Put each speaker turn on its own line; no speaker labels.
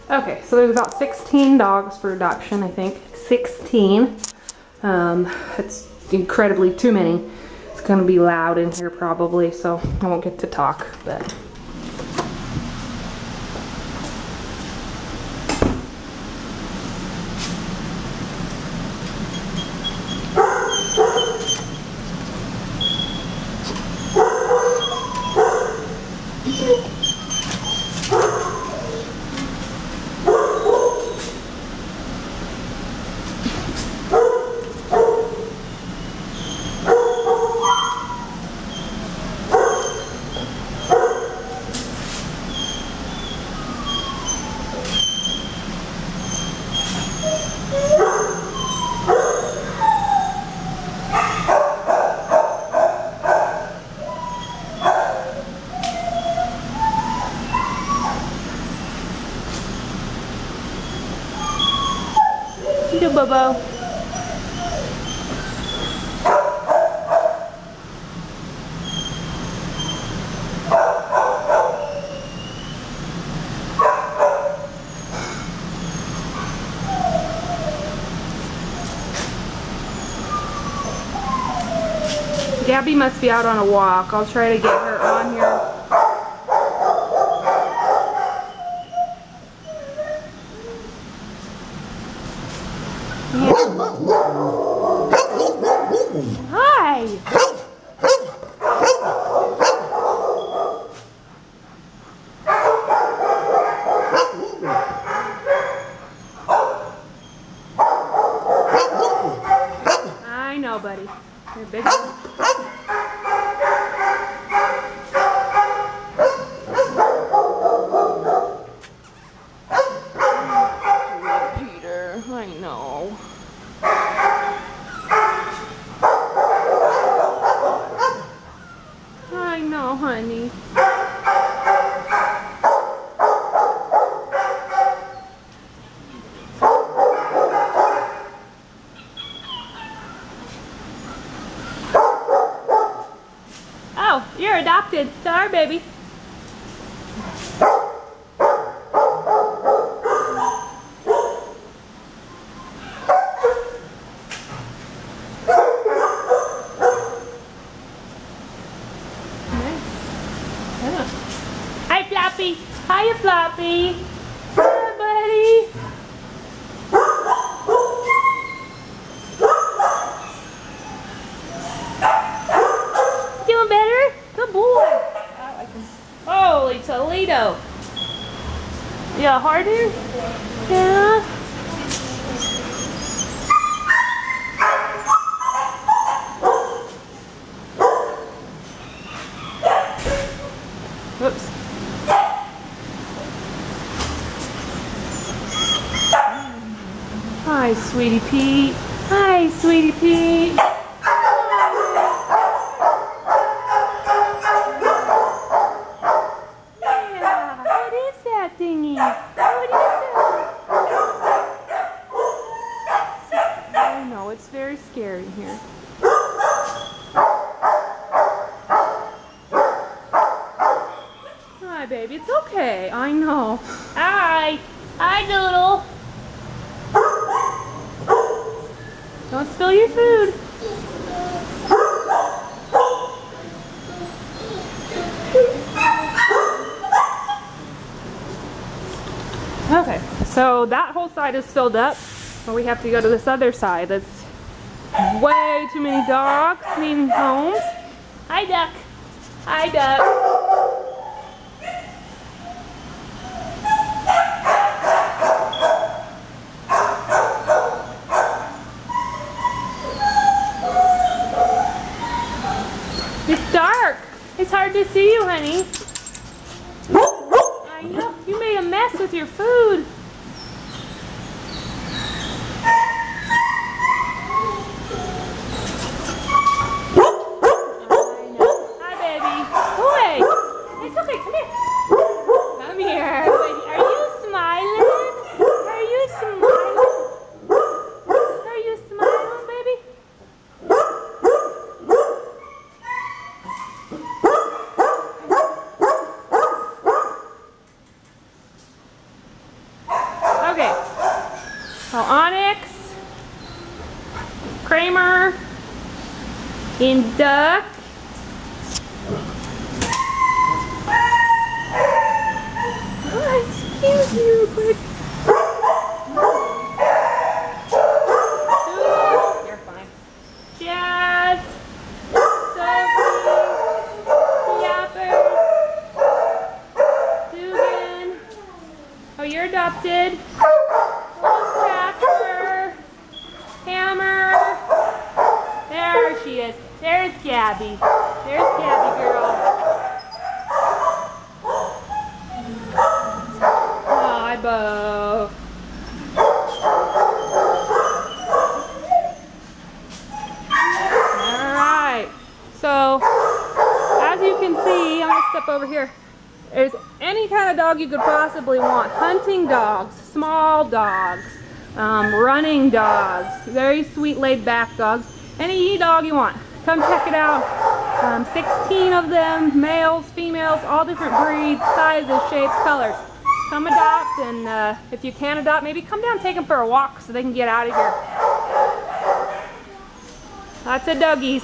Okay, so there's about 16 dogs for adoption, I think. 16. It's incredibly too many. It's gonna be loud in here probably, so I won't get to talk, but. You do, Bobo. Gabby must be out on a walk. I'll try to get her on here. Hi! I know, buddy. You're big. Peter, I know. I know, honey. Oh, you're adopted. Sorry, baby. Hi, Floppy. Hiya, Floppy. Hi, buddy. Doing better? Good boy. Holy Toledo. Yeah, harder? Yeah. Whoops. Hi, Sweetie Pete. Hi, Sweetie Pete. Yeah, what is that thingy? What is that? I know, it's very scary here. Hi, baby. It's okay. I know. Hi. Hi, Doodle. Don't spill your food. Okay, so that whole side is filled up, but we have to go to this other side. That's way too many dogs needing homes. Hi, Duck. Hi, Duck. It's dark. It's hard to see you, honey. I know. You made a mess with your food. Hi, baby. Boy. It's okay. Come here. Come here. Are you smiling? Are you smiling? Are you smiling, baby? Oh, Onyx, Kramer, and Duck. Oh, excuse me real quick. Ooh, you're fine. Jazz, Sophie, Yapper, Dugan. Oh, you're adopted. Casper, Hammer. There she is. There's Gabby. There's Gabby girl. Hi, Bo. Alright. So, as you can see, I'm going to step over here. There's any kind of dog you could possibly want. Hunting dogs, small dogs, running dogs, very sweet laid back dogs. Any dog you want. Come check it out. 16 of them, males, females, all different breeds, sizes, shapes, colors. Come adopt, and if you can adopt, maybe come down and take them for a walk so they can get out of here. Lots of doggies.